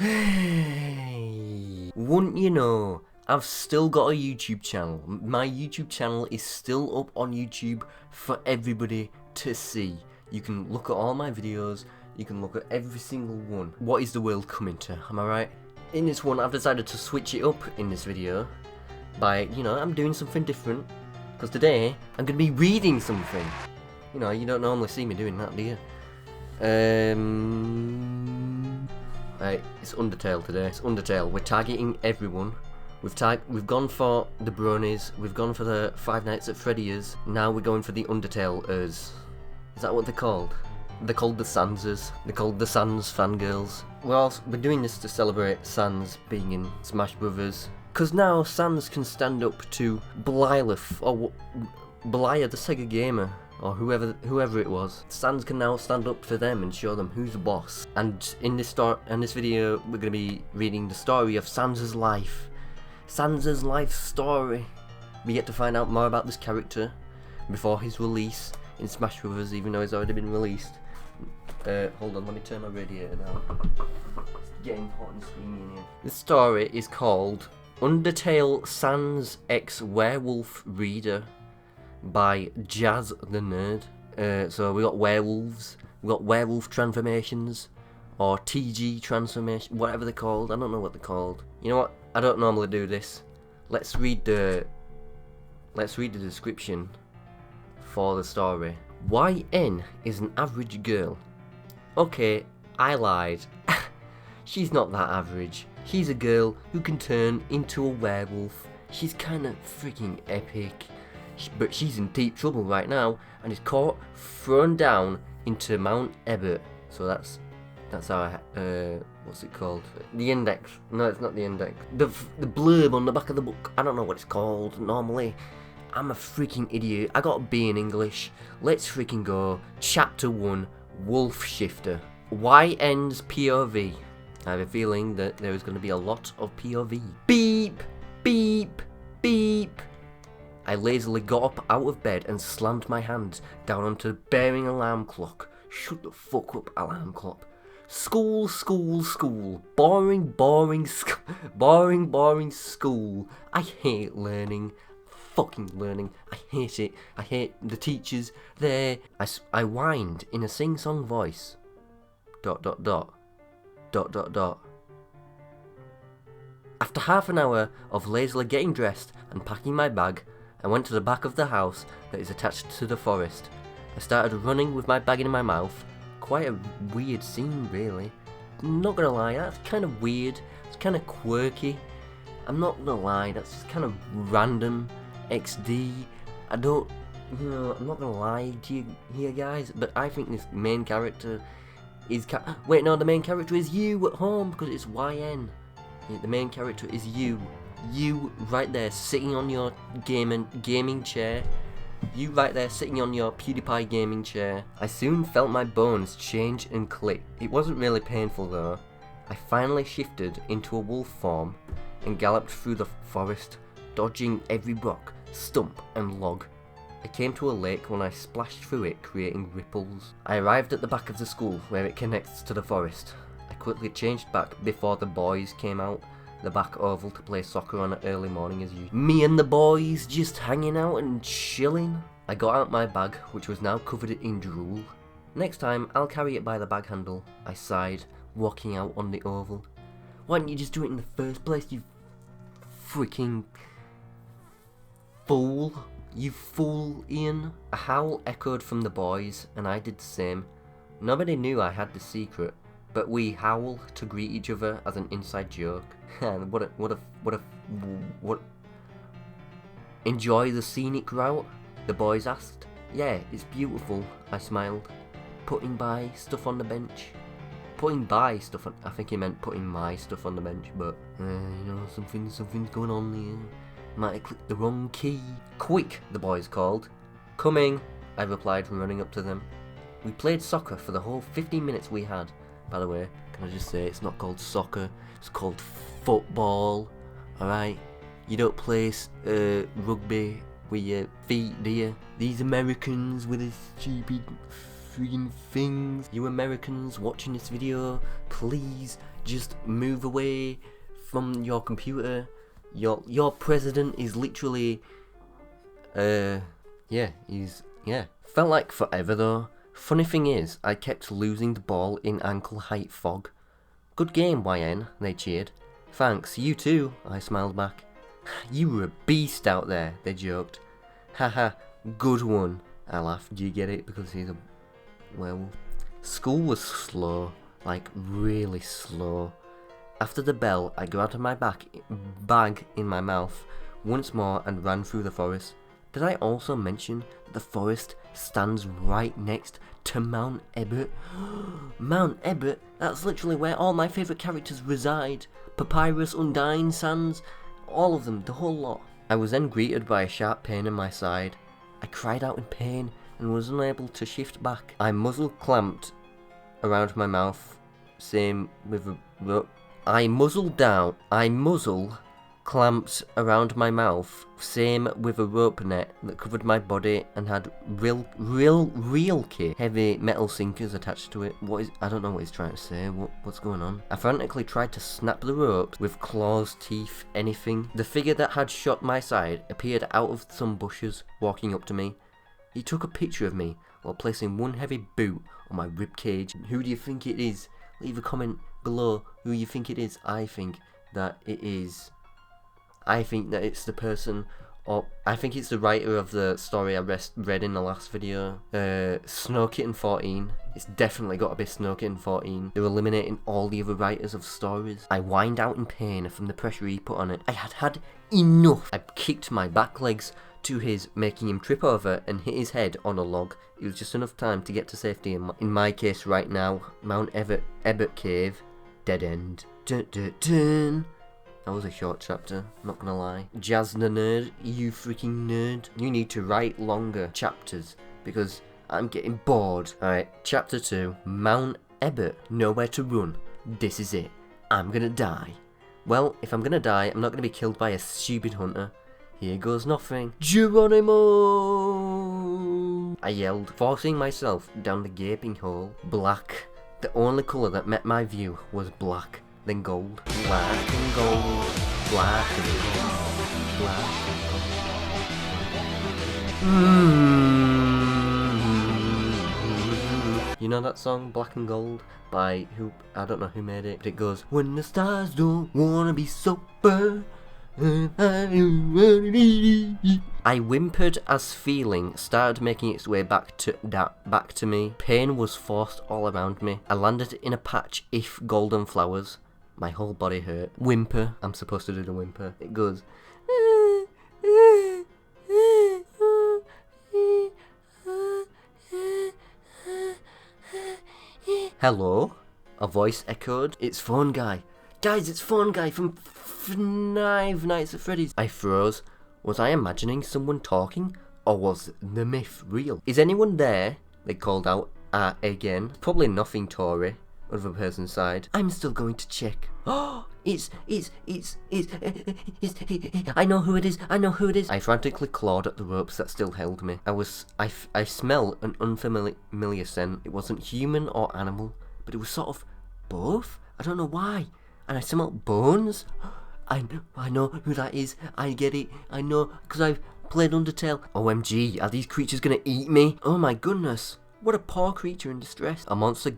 Hey, wouldn't you know, I've still got a YouTube channel. My YouTube channel is still up on YouTube for everybody to see. You can look at all my videos, you can look at every single one. What is the world coming to, am I right? In this one, I've decided to switch it up in this video by, I'm doing something different. Because today, I'm going to be reading something. You don't normally see me doing that, do you? Right, it's Undertale today. It's Undertale. We're targeting everyone. We've gone for the bronies. We've gone for the Five Nights at Freddy's. Now we're going for the Undertaleers. Is that what they're called? They're called the Sanses. They're called the Sans fangirls. We're doing this to celebrate Sans being in Smash Brothers. Because now Sans can stand up to Blythe, or Blythe the Sega Gamer, or whoever it was. Sans can now stand up for them and show them who's the boss. And in this video, we're going to be reading the story of Sans's life. Sans's life story. We get to find out more about this character before his release in Smash Brothers, even though he's already been released. Hold on, let me turn my radiator down. It's getting hot and steamy in here. This story is called Undertale Sans X Werewolf Reader by Jazz the Nerd. So we got werewolves, we got werewolf transformations, or TG transformation, whatever they're called. I don't know what they're called. You know what? I don't normally do this. Let's read the description for the story. YN is an average girl. Okay, I lied. She's not that average. She's a girl who can turn into a werewolf. She's kinda freaking epic. But she's in deep trouble right now and is caught, thrown down into Mount Ebert. So that's our what's it called? The index. No, it's not the index. The blurb on the back of the book. I don't know what it's called normally. I'm a freaking idiot. I got a B in English. Let's freaking go. Chapter 1, Wolf Shifter. YN's POV. I have a feeling that there is going to be a lot of POV. Beep, beep, beep. I lazily got up out of bed and slammed my hand down onto the bearing alarm clock. Shut the fuck up, alarm clock. School, school, school. Boring, boring, boring, boring school. I hate learning. Fucking learning. I hate it. I hate the teachers there. I whined in a sing-song voice. ... After half an hour of lazily getting dressed and packing my bag, I went to the back of the house that is attached to the forest. I started running with my bag in my mouth. Quite a weird scene, really. I'm not gonna lie, that's kind of weird. It's kind of quirky. I'm not gonna lie, that's just kind of random. XD. I'm not gonna lie to you here, guys, but I think this main character is wait, no, the main character is you at home because it's YN. Yeah, the main character is you. You right there sitting on your gaming chair. You right there sitting on your PewDiePie gaming chair. I soon felt my bones change and click. It wasn't really painful though. I finally shifted into a wolf form and galloped through the forest, dodging every rock, stump and log. I came to a lake when I splashed through it, creating ripples. I arrived at the back of the school where it connects to the forest. I quickly changed back before the boys came out the back oval to play soccer on an early morning as usual. Me and the boys just hanging out and chilling. I got out my bag, which was now covered in drool. Next time, I'll carry it by the bag handle, I sighed, walking out on the oval. Why didn't you just do it in the first place, you freaking fool? You fool, Ian. A howl echoed from the boys, and I did the same. Nobody knew I had the secret, but we howl to greet each other as an inside joke. What? Enjoy the scenic route? The boys asked. Yeah, it's beautiful, I smiled. Putting by stuff on the bench. Putting by stuff on, I think he meant putting my stuff on the bench, but, something's going on here. Might have clicked the wrong key. Quick, the boys called. Coming, I replied, running up to them. We played soccer for the whole 15 minutes we had. By the way, can I just say, it's not called soccer, it's called football, alright? You don't play rugby with your feet, do you? These Americans with this stupid freaking things. You Americans watching this video, please just move away from your computer. Your president is literally, felt like forever though. Funny thing is, I kept losing the ball in ankle height fog. Good game, YN, they cheered. Thanks, you too, I smiled back. You were a beast out there, they joked. Haha, good one, I laughed. Do you get it? Because he's a werewolf. School was slow, like really slow. After the bell, I grabbed my bag in my mouth once more and ran through the forest. Did I also mention that the forest stands right next to Mount Ebert? Mount Ebert? That's literally where all my favourite characters reside. Papyrus, Undyne, Sans, all of them, the whole lot. I was then greeted by a sharp pain in my side. I cried out in pain and was unable to shift back. I muzzle clamped around my mouth, same with a rope. I muzzle clamped around my mouth, same with a rope net that covered my body and had real kit, heavy metal sinkers attached to it. I don't know what he's trying to say. What's going on? I frantically tried to snap the ropes with claws, teeth, anything. The figure that had shot my side appeared out of some bushes, walking up to me. He took a picture of me while placing one heavy boot on my rib cage. Who do you think it is? Leave a comment below who you think it is. I think that it's the person, or I think it's the writer of the story I read in the last video. Snow Kitten 14. It's definitely got to be Snow Kitten 14. They're eliminating all the other writers of stories. I whined out in pain from the pressure he put on it. I had had enough. I kicked my back legs to his, making him trip over and hit his head on a log. It was just enough time to get to safety. In my case right now, Mount Ebert Cave, dead end. Dun, dun, dun. That was a short chapter, not gonna lie. Jazz the nerd, you freaking nerd. You need to write longer chapters, because I'm getting bored. Alright, chapter 2. Mount Ebert, nowhere to run. This is it. I'm gonna die. Well, if I'm gonna die, I'm not gonna be killed by a stupid hunter. Here goes nothing. Geronimo! I yelled, forcing myself down the gaping hole. Black. The only colour that met my view was black. Then gold, black and gold, black and gold, black and gold. You know that song, Black and Gold, by who? I don't know who made it, but it goes, when the stars don't wanna be sober. I whimpered as feeling started making its way back to me. Pain was forced all around me. I landed in a patch of golden flowers. My whole body hurt. Whimper. I'm supposed to do the whimper. It goes. Hello? A voice echoed. It's Phone Guy. Guys, it's Phone Guy from Five Nights at Freddy's. I froze. Was I imagining someone talking? Or was the myth real? Is anyone there? They called out again. Probably nothing, Tori. Other person's side. I'm still going to check. Oh, it's I know who it is. I frantically clawed at the ropes that still held me. I smell an unfamiliar scent. It wasn't human or animal, but it was sort of both. I don't know why. And I smelled bones. I know who that is. I get it. I know, because I've played Undertale. OMG, are these creatures gonna eat me? Oh my goodness. What a poor creature in distress. A monster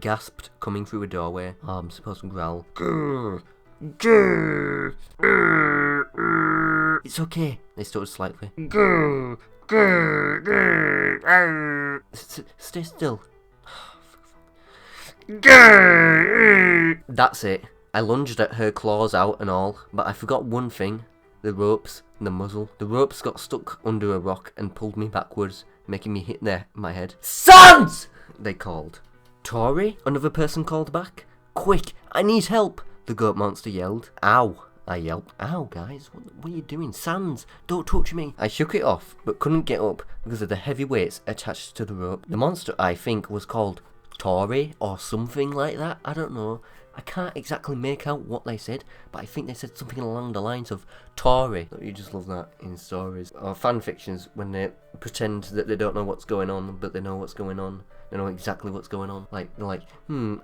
gasped, coming through a doorway. Oh, I'm supposed to growl. Grr, grr, grr, grr. It's okay. They stuttered slightly. Grr, grr, grr, grr. Stay still. Grr. That's it. I lunged at her, claws out and all, but I forgot one thing. The ropes and the muzzle. The ropes got stuck under a rock and pulled me backwards, making me hit my head. Sans! They called. Tori? Another person called back. Quick, I need help, the goat monster yelled. Ow, I yelped. Ow, guys, what are you doing? Sans, don't touch me. I shook it off, but couldn't get up because of the heavy weights attached to the rope. The monster, I think, was called Tori or something like that. I don't know. I can't exactly make out what they said, but I think they said something along the lines of Tory. You just love that in stories. Or fanfictions, when they pretend that they don't know what's going on, but they know what's going on. They know exactly what's going on. Like, they're like,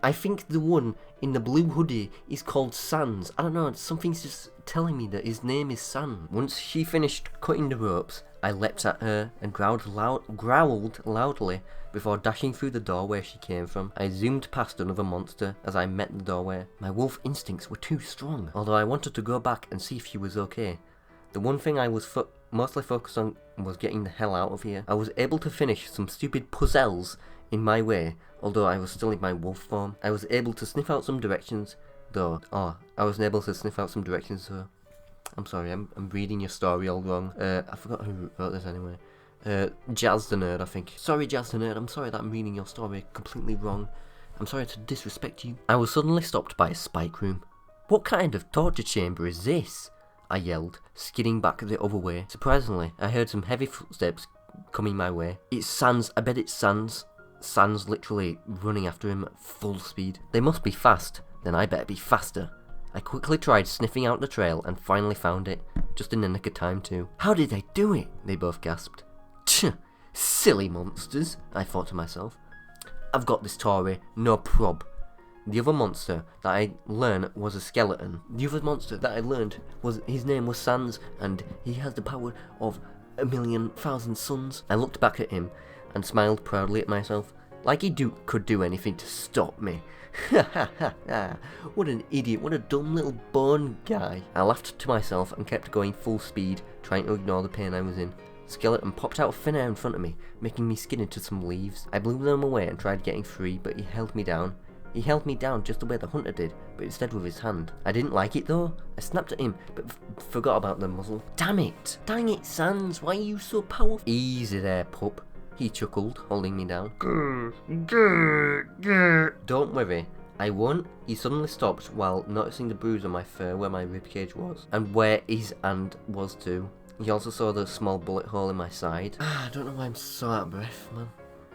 I think the one in the blue hoodie is called Sans. I don't know, something's just telling me that his name is Sans. Once she finished cutting the ropes, I leapt at her and growled loudly before dashing through the door where she came from. I zoomed past another monster as I met the doorway. My wolf instincts were too strong, although I wanted to go back and see if she was okay. The one thing I was mostly focused on was getting the hell out of here. I was able to finish some stupid puzzles in my way, although I was still in my wolf form. I was able to sniff out some directions, though. I'm sorry, I'm reading your story all wrong. I forgot who wrote this anyway. Jazz the Nerd, I think. Sorry, Jazz the Nerd, I'm sorry that I'm reading your story completely wrong. I'm sorry to disrespect you. I was suddenly stopped by a spike room. What kind of torture chamber is this? I yelled, skidding back the other way. Surprisingly, I heard some heavy footsteps coming my way. It's Sans, I bet it's Sans. Sans literally running after him at full speed. They must be fast, then I better be faster. I quickly tried sniffing out the trail and finally found it, just in the nick of time too. How did they do it? They both gasped. Tch, silly monsters, I thought to myself. I've got this, Tory, no prob. The other monster that I learned was a skeleton. His name was Sans, and he has the power of 1,000,000 suns. I looked back at him and smiled proudly at myself, like he could do anything to stop me. Ha ha ha ha, what an idiot, what a dumb little bone guy. I laughed to myself and kept going full speed, trying to ignore the pain I was in. The skeleton popped out of thin air in front of me, making me skid into some leaves. I blew them away and tried getting free, but he held me down. He held me down just the way the hunter did, but instead with his hand. I didn't like it though. I snapped at him, but forgot about the muzzle. Damn it! Dang it, Sans, why are you so powerful? Easy there, pup. He chuckled, holding me down. Don't worry, I won't. He suddenly stopped while noticing the bruise on my fur where my ribcage was, and where his hand was too. He also saw the small bullet hole in my side. I don't know why I'm so out of breath, man.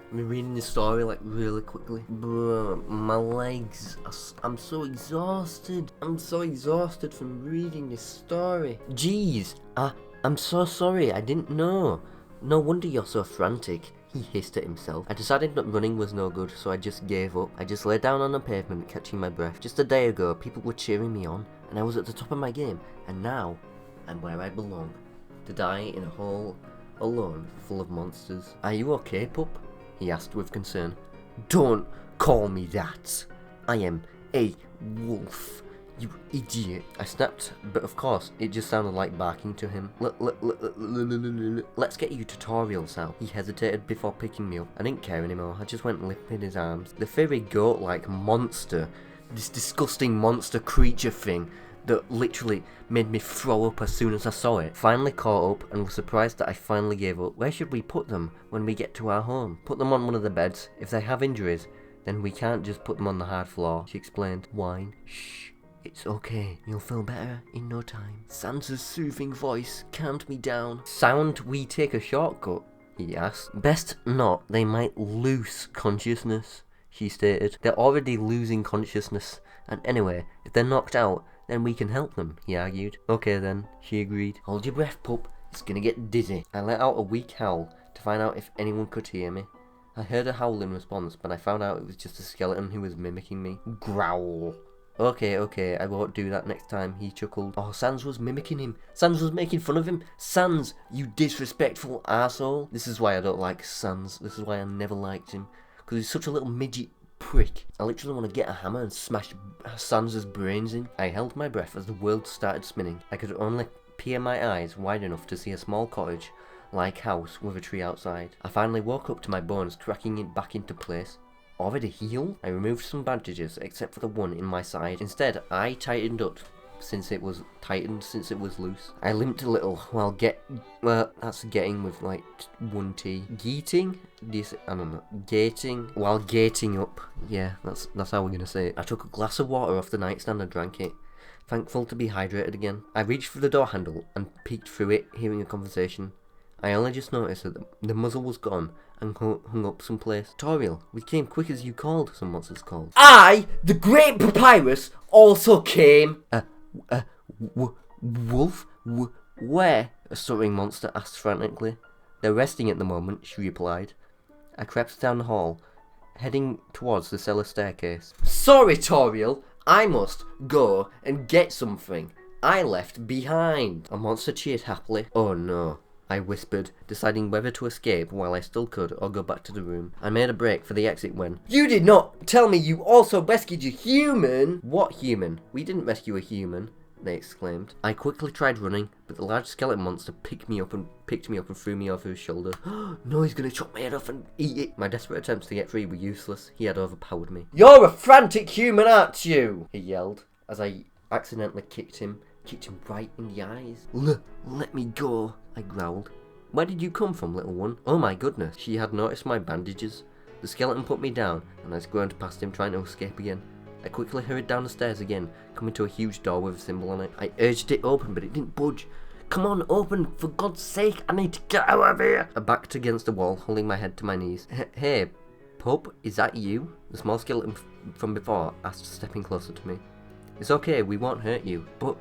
I've been reading this story like really quickly. Bro, my legs, I'm so exhausted. I'm so exhausted from reading this story. Jeez, I'm so sorry, I didn't know. No wonder you're so frantic, he hissed at himself. I decided that running was no good, so I just gave up. I just lay down on the pavement, catching my breath. Just a day ago, people were cheering me on, and I was at the top of my game, and now, I'm where I belong. To die in a hole, alone, full of monsters. Are you okay, pup? He asked with concern. Don't call me that. I am a wolf. You idiot. I snapped, but of course, it just sounded like barking to him. Let's get you tutorials now. He hesitated before picking me up. I didn't care anymore. I just went limp in his arms. The furry goat-like monster, this disgusting monster creature thing that literally made me throw up as soon as I saw it, finally caught up and was surprised that I finally gave up. Where should we put them when we get to our home? Put them on one of the beds. If they have injuries, then we can't just put them on the hard floor, she explained. Whine. Shh. It's okay, you'll feel better in no time. Sansa's soothing voice calmed me down. Sound we take a shortcut? He asked. Best not, they might lose consciousness, she stated. They're already losing consciousness, and anyway, if they're knocked out, then we can help them, he argued. Okay then, she agreed. Hold your breath, pup, it's gonna get dizzy. I let out a weak howl to find out if anyone could hear me. I heard a howl in response, but I found out it was just a skeleton who was mimicking me. Growl. Okay, I won't do that next time, he chuckled. Oh, Sans was mimicking him. Sans was making fun of him. Sans, you disrespectful arsehole. This is why I don't like Sans. This is why I never liked him. Because he's such a little midget prick. I literally want to get a hammer and smash Sans's brains in. I held my breath as the world started spinning. I could only peer my eyes wide enough to see a small cottage-like house with a tree outside. I finally woke up to my bones cracking it back into place. Already healed? I removed some bandages, except for the one in my side. Instead, I tightened up since it was loose. I limped a little while that's getting with like one T. Gating? I don't know. Gating while gating up. Yeah, that's how we're gonna say it. I took a glass of water off the nightstand and drank it, thankful to be hydrated again. I reached for the door handle and peeked through it, hearing a conversation. I only just noticed that the muzzle was gone and hung up someplace. Toriel, we came quick as you called, some monsters called. I, the great papyrus, also came. Wolf? Where? A stuttering monster asked frantically. They're resting at the moment, she replied. I crept down the hall, heading towards the cellar staircase. Sorry, Toriel, I must go and get something I left behind. A monster cheered happily. Oh no, I whispered, deciding whether to escape while I still could or go back to the room. I made a break for the exit when... You did not tell me you also rescued a human! What human? We didn't rescue a human, they exclaimed. I quickly tried running, but the large skeleton monster picked me up and threw me over his shoulder. No, he's gonna chop my head off and eat it. My desperate attempts to get free were useless. He had overpowered me. You're a frantic human, aren't you? He yelled, as I accidentally kicked him right in the eyes. Let me go, I growled. Where did you come from, little one? Oh my goodness. She had noticed my bandages. The skeleton put me down, and I squirmed past him trying to escape again. I quickly hurried down the stairs again, coming to a huge door with a symbol on it. I urged it open, but it didn't budge. Come on, open, for God's sake, I need to get out of here! I backed against the wall, holding my head to my knees. Hey, pup, is that you? The small skeleton from before asked, stepping closer to me. It's okay, we won't hurt you. But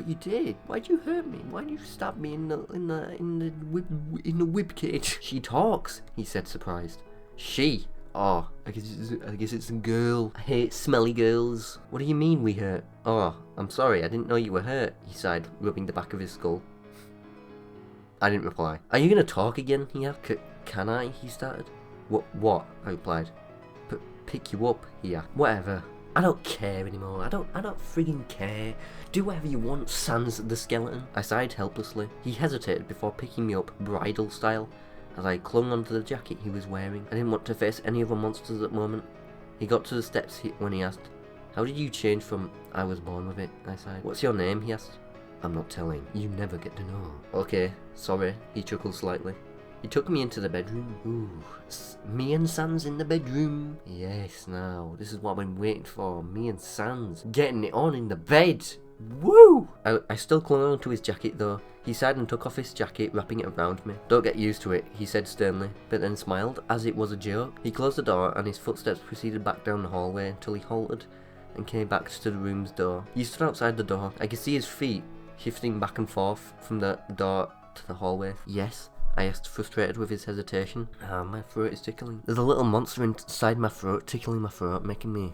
you did. Why'd you hurt me? Why'd you stab me in the whip cage? She talks, he said, surprised. She? Oh, I guess it's a girl. I hate smelly girls. What do you mean we hurt? Oh, I'm sorry, I didn't know you were hurt, he sighed, rubbing the back of his skull. I didn't reply. Are you gonna talk again? He asked. Can I? He started. What? I replied. Pick you up, he asked. Whatever. I don't care anymore. I don't friggin' care. Do whatever you want, sans the skeleton. I sighed helplessly. He hesitated before picking me up, bridal style, as I clung onto the jacket he was wearing. I didn't want to face any other monsters at the moment. He got to the steps when he asked, how did you change from I was born with it? I sighed. What's your name? He asked. I'm not telling. You never get to know. Okay, sorry. He chuckled slightly. He took me into the bedroom. Ooh, me and Sans in the bedroom. Yes, now, this is what I've been waiting for. Me and Sans getting it on in the bed. Woo! I still clung on to his jacket though. He sighed and took off his jacket, wrapping it around me. Don't get used to it, he said sternly, but then smiled as it was a joke. He closed the door and his footsteps proceeded back down the hallway until he halted and came back to the room's door. He stood outside the door. I could see his feet shifting back and forth from the door to the hallway. Yes? I asked, frustrated with his hesitation. My throat is tickling. There's a little monster inside my throat, tickling my throat, making me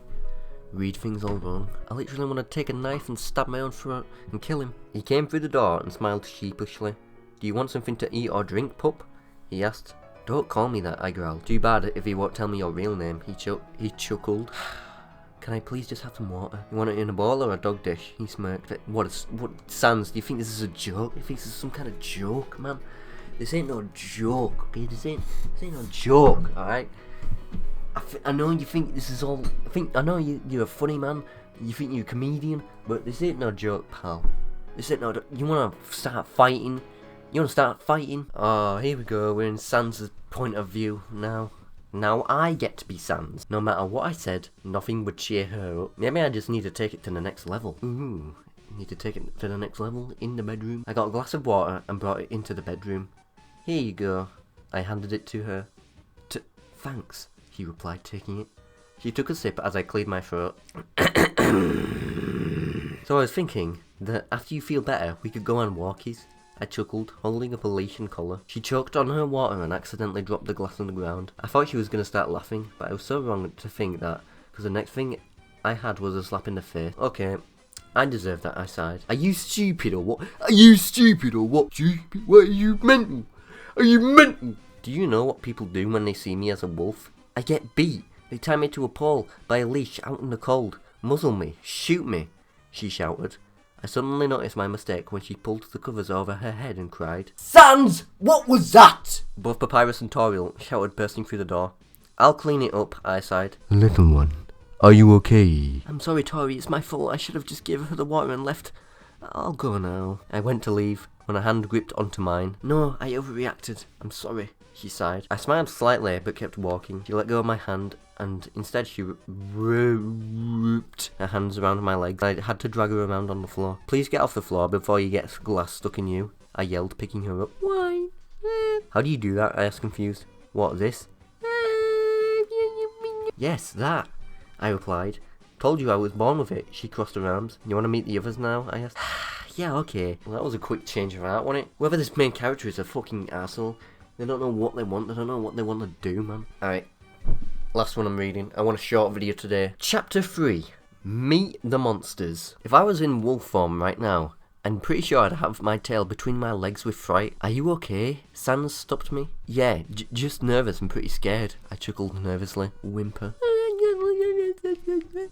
read things all wrong. I literally want to take a knife and stab my own throat and kill him. He came through the door and smiled sheepishly. Do you want something to eat or drink, pup? He asked. Don't call me that, I growled. Too bad if he won't tell me your real name, he chuckled. Can I please just have some water? You want it in a bowl or a dog dish? He smirked. What, Sans, do you think this is a joke? Do you think this is some kind of joke, man? This ain't no joke, okay? This ain't no joke, alright? I know you think this is all... I know you're a funny man. You think you're a comedian. But this ain't no joke, pal. This ain't no... You wanna start fighting? You wanna start fighting? Oh, here we go. We're in Sans' point of view now. Now I get to be Sans. No matter what I said, nothing would cheer her up. Maybe I just need to take it to the next level. Ooh. Need to take it to the next level in the bedroom. I got a glass of water and brought it into the bedroom. Here you go. I handed it to her. Thanks, he replied, taking it. She took a sip as I cleared my throat. So I was thinking that after you feel better, we could go on walkies. I chuckled, holding up a leash and collar. She choked on her water and accidentally dropped the glass on the ground. I thought she was going to start laughing, but I was so wrong to think that, because the next thing I had was a slap in the face. Okay, I deserve that, I sighed. Are you stupid or what? Are you stupid or what? Stupid? What, are you mental? Are you mental? Do you know what people do when they see me as a wolf? I get beat. They tie me to a pole by a leash out in the cold. Muzzle me. Shoot me, she shouted. I suddenly noticed my mistake when she pulled the covers over her head and cried, Sans! What was that? Both Papyrus and Toriel shouted, bursting through the door. I'll clean it up, I sighed. Little one, are you okay? I'm sorry, Tori, it's my fault. I should have just given her the water and left. I'll go now. I went to leave when a hand gripped onto mine. No, I overreacted. I'm sorry, she sighed. I smiled slightly but kept walking. She let go of my hand and instead she wrapped her hands around my legs. I had to drag her around on the floor. Please get off the floor before you get glass stuck in you, I yelled, picking her up. Why? How do you do that? I asked, confused. What, this? Yes, that, I replied. Told you I was born with it. She crossed her arms. You want to meet the others now? I asked. Yeah, okay. Well, that was a quick change of heart, wasn't it? Whoever this main character is a fucking asshole. They don't know what they want. They don't know what they want to do, man. Alright. Last one I'm reading. I want a short video today. Chapter 3. Meet the monsters. If I was in wolf form right now, I'm pretty sure I'd have my tail between my legs with fright. Are you okay? Sans stopped me. Yeah, just nervous and pretty scared. I chuckled nervously. Whimper.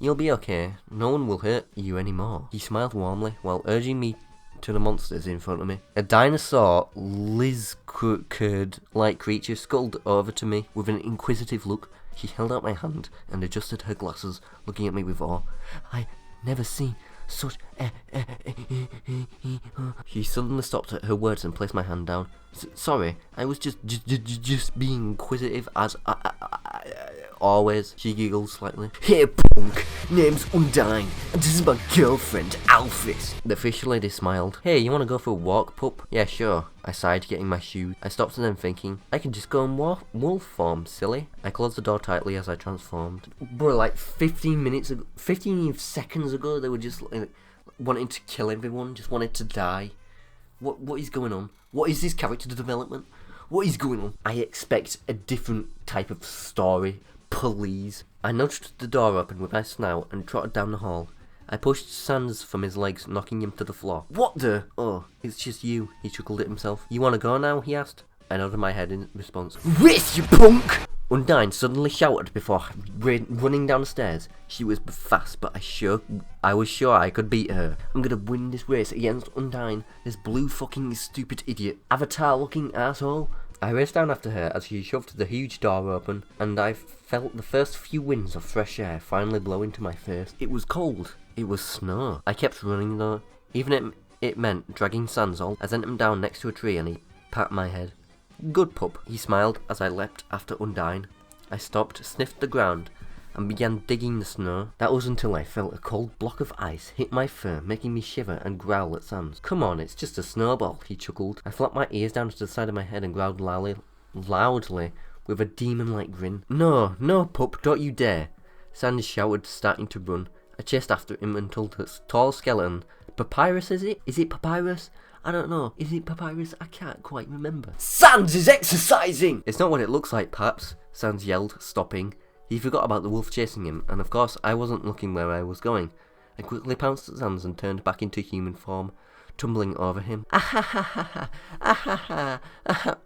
You'll be okay. No one will hurt you anymore. He smiled warmly while urging me to the monsters in front of me. A dinosaur lizard-like creature scuttled over to me with an inquisitive look. She held out my hand and adjusted her glasses, looking at me with awe. I never seen such She suddenly stopped at her words and placed my hand down. Sorry, I was just being inquisitive as always. She giggled slightly. Hey punk, name's Undyne, and this is my girlfriend, Alphys. The fish lady smiled. Hey, you wanna go for a walk, pup? Yeah, sure. I sighed, getting my shoes. I stopped and then thinking, I can just go in wolf form, silly. I closed the door tightly as I transformed. Bro, like 15 seconds ago, they were just like, wanting to kill everyone, just wanted to die. What is going on? What is this character development? What is going on? I expect a different type of story, please. I nudged the door open with my snout and trotted down the hall. I pushed Sans from his legs, knocking him to the floor. What the? Oh, it's just you, he chuckled at himself. You wanna go now, he asked. I nodded my head in response. Race, you punk! Undyne suddenly shouted before running down the stairs. She was fast, but I was sure I could beat her. I'm gonna win this race against Undyne, this blue fucking stupid idiot, avatar-looking asshole. I raced down after her as she shoved the huge door open, and I felt the first few winds of fresh air finally blow into my face. It was cold. It was snow. I kept running though, even if it meant dragging Sans all. I sent him down next to a tree and he patted my head. Good pup, he smiled as I leapt after Undyne. I stopped, sniffed the ground, and began digging the snow. That was until I felt a cold block of ice hit my fur, making me shiver and growl at Sans. Come on, it's just a snowball, he chuckled. I flopped my ears down to the side of my head and growled loudly with a demon-like grin. No, pup, don't you dare. Sans shouted, starting to run. I chased after him until the tall skeleton. Papyrus, is it? Is it Papyrus? I don't know. Is it Papyrus? I can't quite remember. Sans is exercising! It's not what it looks like, perhaps, Sans yelled, stopping. He forgot about the wolf chasing him, and of course I wasn't looking where I was going. I quickly pounced at Sans and turned back into human form, tumbling over him. Ah-ha-ha-ha-ha! Ah-ha-ha!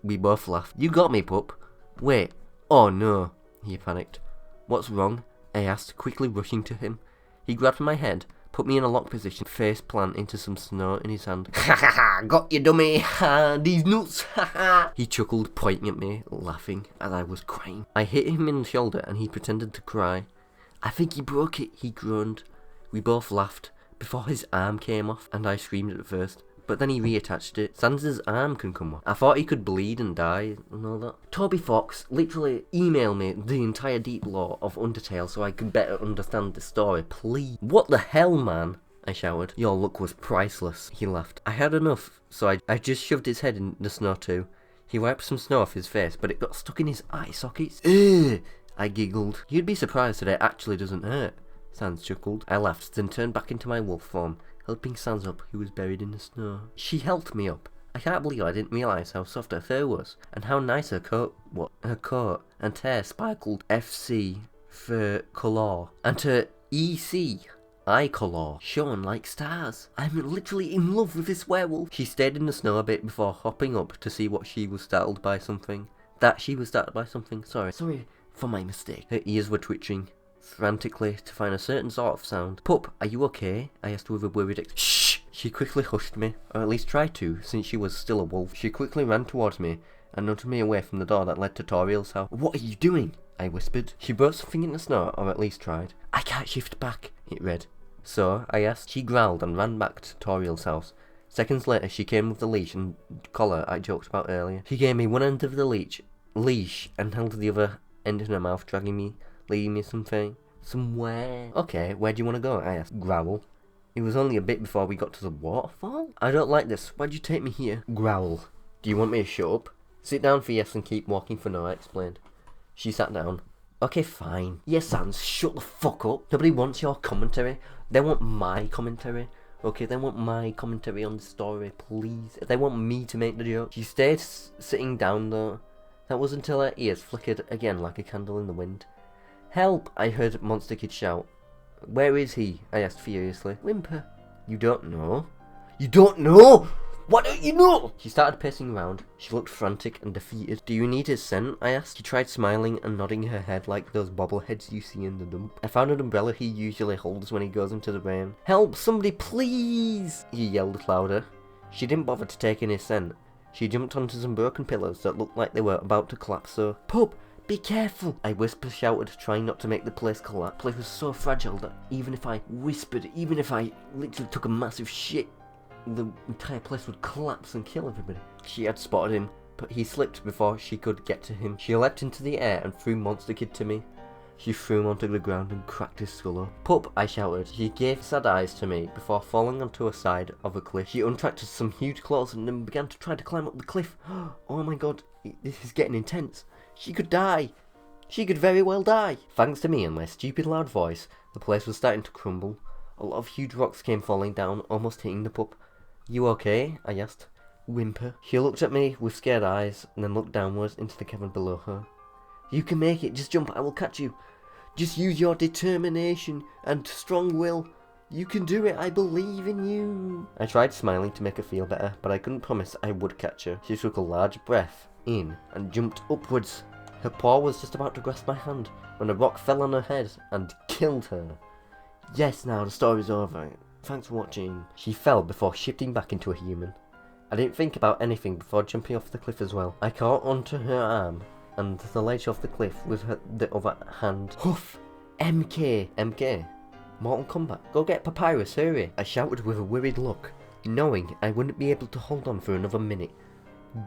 We both laughed. You got me, pup. Wait. Oh no, he panicked. What's wrong? I asked, quickly rushing to him. He grabbed my head, put me in a lock position, face plant into some snow in his hand. Ha ha ha, got you dummy, ha, these nuts, ha ha. He chuckled, pointing at me, laughing, as I was crying. I hit him in the shoulder and he pretended to cry. I think he broke it, he groaned. We both laughed, before his arm came off, and I screamed at first. But then he reattached it. Sans's arm can come off. I thought he could bleed and die and all that. Toby Fox literally emailed me the entire deep lore of Undertale so I could better understand the story, please. What the hell, man? I shouted. Your look was priceless, he laughed. I had enough, so I just shoved his head in the snow too. He wiped some snow off his face, but it got stuck in his eye sockets. Ugh! I giggled. You'd be surprised that it actually doesn't hurt. Sans chuckled. I laughed, then turned back into my wolf form, helping Sans up, who was buried in the snow. She helped me up. I can't believe I didn't realise how soft her fur was, and how nice her coat and hair sparkled FC fur colour, and her EC eye colour shone like stars. I'm literally in love with this werewolf. She stayed in the snow a bit before hopping up to see what she was startled by something. Sorry for my mistake. Her ears were twitching frantically to find a certain sort of sound. Pup, are you okay? I asked with a worried Shh! She quickly hushed me, or at least tried to, since she was still a wolf. She quickly ran towards me and nudged me away from the door that led to Toriel's house. What are you doing? I whispered. She broke something in the snow, or at least tried. I can't shift back, it read. So, I asked. She growled and ran back to Toriel's house. Seconds later, she came with the leash and collar I joked about earlier. She gave me one end of the leash and held the other end in her mouth, dragging me, leading me somewhere. Okay, where do you want to go? I asked. Growl. It was only a bit before we got to the waterfall. I don't like this. Why'd you take me here? Growl. Do you want me to shut up? Sit down for yes and keep walking for no, I explained. She sat down. Okay, fine. Yes, Sans, shut the fuck up. Nobody wants your commentary. They want my commentary. Okay, they want my commentary on the story, please. They want me to make the joke. She stayed sitting down though. That was until her ears flickered again like a candle in the wind. Help! I heard Monster Kid shout. Where is he? I asked furiously. Whimper. You don't know? You don't know? What don't you know? She started pacing around. She looked frantic and defeated. Do you need his scent? I asked. She tried smiling and nodding her head like those bobbleheads you see in the dump. I found an umbrella he usually holds when he goes into the rain. Help! Somebody please! He yelled louder. She didn't bother to take in his scent. She jumped onto some broken pillars that looked like they were about to collapse, so... Pup! Be careful! I shouted, trying not to make the place collapse. The place was so fragile that even if I whispered, even if I literally took a massive shit, the entire place would collapse and kill everybody. She had spotted him, but he slipped before she could get to him. She leapt into the air and threw Monster Kid to me. She threw him onto the ground and cracked his skull up. Pup, I shouted. She gave sad eyes to me before falling onto a side of a cliff. She untracked some huge claws and then began to try to climb up the cliff. Oh my god, this is getting intense. She could die. She could very well die. Thanks to me and my stupid loud voice, the place was starting to crumble. A lot of huge rocks came falling down, almost hitting the pup. You okay? I asked. Whimper. She looked at me with scared eyes and then looked downwards into the cavern below her. You can make it. Just jump. I will catch you. Just use your determination and strong will. You can do it. I believe in you. I tried smiling to make her feel better, but I couldn't promise I would catch her. She took a large breath in and jumped upwards. Her paw was just about to grasp my hand when a rock fell on her head and killed her. Yes, now the story's over. Thanks for watching. She fell before shifting back into a human. I didn't think about anything before jumping off the cliff as well. I caught onto her arm and the ledge of the cliff with the other hand. Huff! MK! MK? Mortal Kombat. Go get Papyrus, hurry! I shouted with a worried look, knowing I wouldn't be able to hold on for another minute.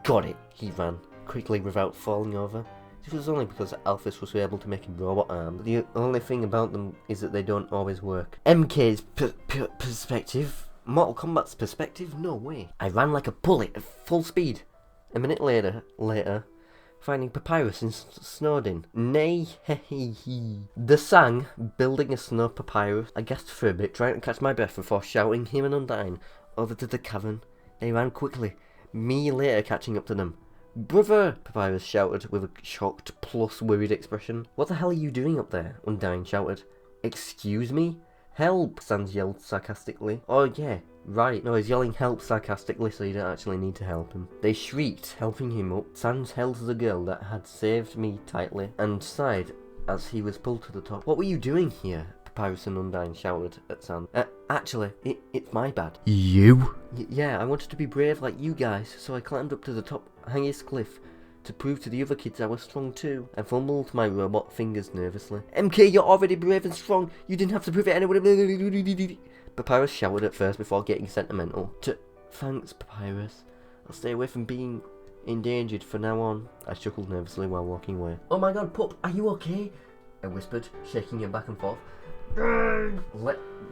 Got it! He ran, quickly without falling over. This was only because Alphys was able to make him robot arms. The only thing about them is that they don't always work. MK's perspective? Mortal Kombat's perspective? No way. I ran like a bullet at full speed. A minute later, finding Papyrus and Snowdin. Nay, he. The sang, building a snow papyrus. I gasped for a bit, trying to catch my breath before shouting him and Undyne over to the cavern. They ran quickly, me later catching up to them. Brother! Papyrus shouted with a shocked plus worried expression. What the hell are you doing up there? Undyne shouted. Excuse me? Help! Sans yelled sarcastically. Oh yeah, right. No, he's yelling help sarcastically, so you don't actually need to help him. They shrieked, helping him up. Sans held the girl that had saved me tightly and sighed as he was pulled to the top. What were you doing here? Papyrus and Undyne shouted at Sans. Actually, it's my bad. You? Yeah, I wanted to be brave like you guys, so I climbed up to the top highest cliff to prove to the other kids I was strong too. I fumbled my robot fingers nervously. MK, you're already brave and strong. You didn't have to prove it anyway. Papyrus shouted at first before getting sentimental. Thanks, Papyrus. I'll stay away from being endangered from now on. I chuckled nervously while walking away. Oh my god, Pup, are you okay? I whispered, shaking him back and forth.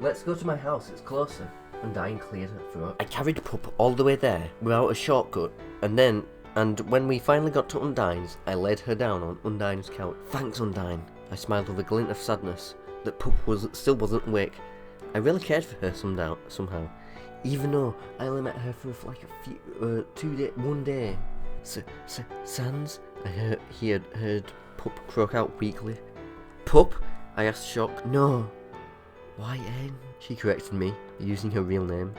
Let's go to my house, it's closer. Undyne cleared her throat. I carried Pup all the way there without a shortcut, and when we finally got to Undyne's, I laid her down on Undyne's couch. Thanks, Undyne. I smiled with a glint of sadness that Pup still wasn't awake. I really cared for her somehow, even though I only met her for like a few, 1 day. Sans? He had heard Pup croak out weakly. Pup? I asked, shocked. No. YN? She corrected me, using her real name.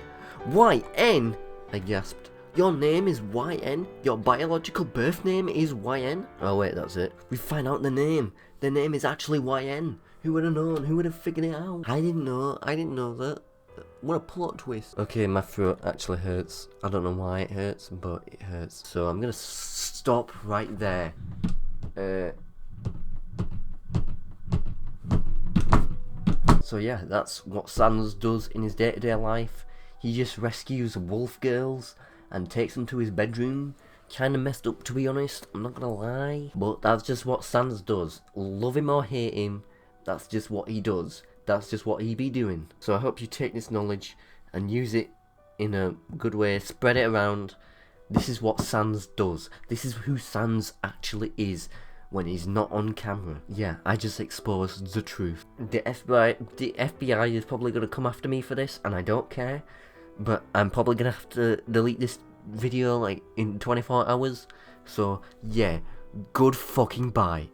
YN? I gasped. Your name is YN? Your biological birth name is YN? Oh wait, that's it. We find out the name. The name is actually YN. Who would have known? Who would have figured it out? I didn't know that. What a plot twist. Okay, my throat actually hurts. I don't know why it hurts, but it hurts. So I'm gonna stop right there. So yeah, that's what Sans does in his day-to-day life. He just rescues wolf girls and takes them to his bedroom. Kinda messed up, to be honest, I'm not gonna lie. But that's just what Sans does. Love him or hate him, that's just what he does. That's just what he be doing. So I hope you take this knowledge and use it in a good way. Spread it around. This is what Sans does. This is who Sans actually is when he's not on camera. Yeah, I just exposed the truth. The FBI is probably going to come after me for this, and I don't care. But I'm probably going to have to delete this video like in 24 hours. So yeah, good fucking bye.